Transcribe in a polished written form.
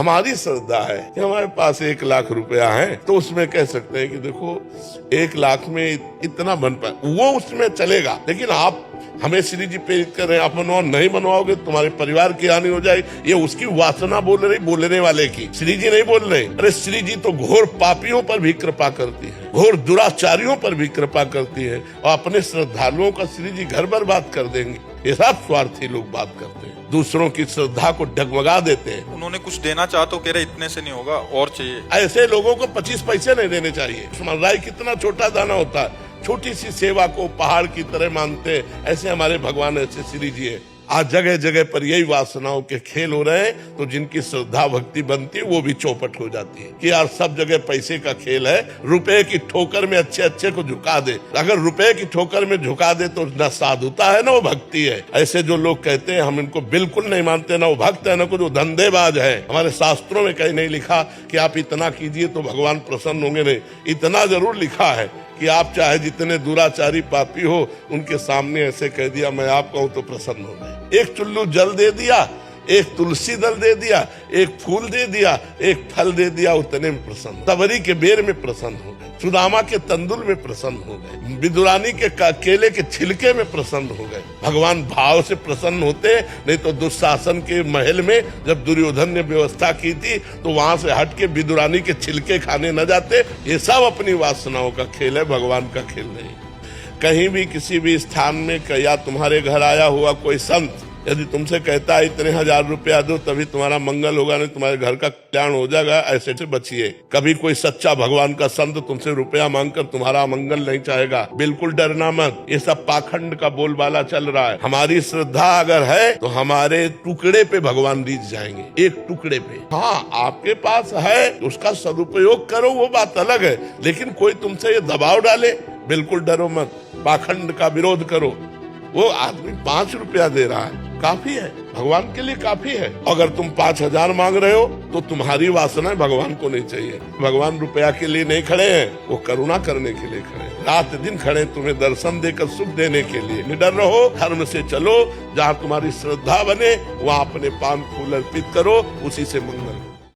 हमारी श्रद्धा है कि हमारे पास 1 लाख रुपया है तो उसमें कह सकते हैं कि देखो 1 लाख में इतना बन पाए, वो उसमें चलेगा। लेकिन आप हमें श्री जी प्रेरित कर रहे हैं, आप मनवाओ, नहीं मनवाओगे तुम्हारे परिवार की हानि हो जाएगी। ये उसकी वासना बोल रही, बोलने वाले की, श्री जी नहीं बोल रहे। अरे श्री जी तो घोर पापियों पर भी कृपा करती है, घोर दुराचारियों पर भी कृपा करती है, और अपने श्रद्धालुओं का श्री जी घर बर्बाद कर देंगे। ये सब स्वार्थी लोग बात करते हैं, दूसरों की श्रद्धा को डगमगा देते हैं। उन्होंने कुछ देना चाहा तो कह रहे इतने से नहीं होगा, और चाहिए। ऐसे लोगों को 25 पैसे नहीं देने चाहिए। राय कितना छोटा दाना होता है, छोटी सी सेवा को पहाड़ की तरह मानते हैं। ऐसे हमारे भगवान, ऐसे श्री जी है। आज जगह जगह पर यही वासनाओं के खेल हो रहे हैं, तो जिनकी श्रद्धा भक्ति बनती है वो भी चौपट हो जाती है कि यार सब जगह पैसे का खेल है, रुपए की ठोकर में अच्छे अच्छे को झुका दे। अगर रुपए की ठोकर में झुका दे तो न साधुता है, न वो भक्ति है। ऐसे जो लोग कहते हैं हम इनको बिल्कुल नहीं मानते, ना वो भक्त है, ना कुछ, वो धंधेबाज है। हमारे शास्त्रों में कहीं नहीं लिखा कि आप इतना कीजिए तो भगवान प्रसन्न होंगे, नहीं। इतना जरूर लिखा है कि आप चाहे जितने दुराचारी पापी हो उनके सामने ऐसे कह दिया मैं आपका हूं तो प्रसन्न हो गए। एक चुल्लू जल दे दिया, एक तुलसी दल दे दिया, एक फूल दे दिया, एक फल दे दिया, उतने में प्रसन्न। तवरी के बेर में प्रसन्न हो गए, सुदामा के तंदुल में प्रसन्न हो गए, विदुरानी के केले के छिलके में प्रसन्न हो गए। भगवान भाव से प्रसन्न होते, नहीं तो दुशासन के महल में जब दुर्योधन ने व्यवस्था की थी तो वहां से हट के विदुरानी के छिलके खाने न जाते। ये सब अपनी वासनाओं का खेल है, भगवान का खेल नहीं। कहीं भी किसी भी स्थान में या तुम्हारे घर आया हुआ कोई संत यदि तुमसे कहता है इतने 1000 रुपया दो तभी तुम्हारा मंगल होगा, नहीं तुम्हारे घर का कल्याण हो जाएगा, ऐसे से बचिए। कभी कोई सच्चा भगवान का संत तुमसे रुपया मांगकर तुम्हारा मंगल नहीं चाहेगा, बिल्कुल डरना मत। ये सब पाखंड का बोलबाला चल रहा है। हमारी श्रद्धा अगर है तो हमारे टुकड़े पे भगवान रीझ जाएंगे, एक टुकड़े पे। हाँ, आपके पास है उसका सदुपयोग करो, वो बात अलग है, लेकिन कोई तुमसे ये दबाव डाले, बिल्कुल डरो मत। पाखंड का विरोध करो। वो आदमी 5 रुपया दे रहा है, काफी है, भगवान के लिए काफी है। अगर तुम 5000 मांग रहे हो तो तुम्हारी वासना भगवान को नहीं चाहिए। भगवान रुपया के लिए नहीं खड़े हैं, वो करुणा करने के लिए खड़े हैं। रात दिन खड़े तुम्हें दर्शन देकर सुख देने के लिए। निडर रहो, धर्म से चलो, जहाँ तुम्हारी श्रद्धा बने वहाँ अपने पान फूल अर्पित करो, उसी से मंगल।